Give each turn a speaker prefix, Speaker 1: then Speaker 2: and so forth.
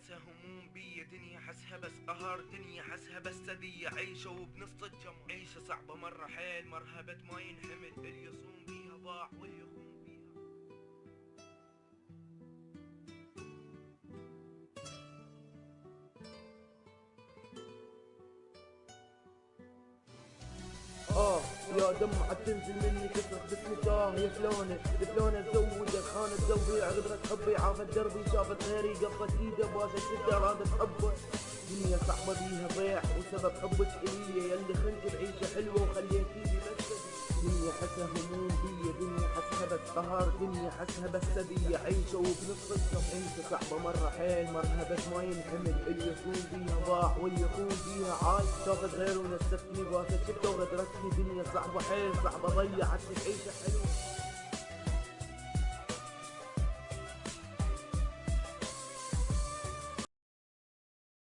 Speaker 1: حسها هموم بيا، دنيا حسها بس قهر، دنيا حسها بس سدية، عيشة وبنص الجمر، عيشة صعبة مرة حيل، مرهبة ما ينحمل، اللي يصوم بيها ضاع واللي يخون بيها.
Speaker 2: يا دمعة تنزل مني كثرة باسمك يا فلونة فلونة تزوجك خانت قلبي عذبت حبي عافت دربي شافت غيري قبضت ايده بواسة شدة رادت حبه. دنيا صعبة بيها ضيع وسبب حبك الي يلي خنت بعيشة حلوة وخليتيني مسدي. دنيا حسها هموم بيا، دنيا حسها بس قهر، دنيا حسها بس سدية، عيشة وبنص الجم، عيشة صعبة مرة حيل، مرهبة ما ينحمل، اللي يخون بيها ضاع واللي يخون بيها عاش. شافت غيره ونستني بواسة شدة وغدرتني، دنيا صعبة حيل صعبة ضيعتني بعيشة حلوة.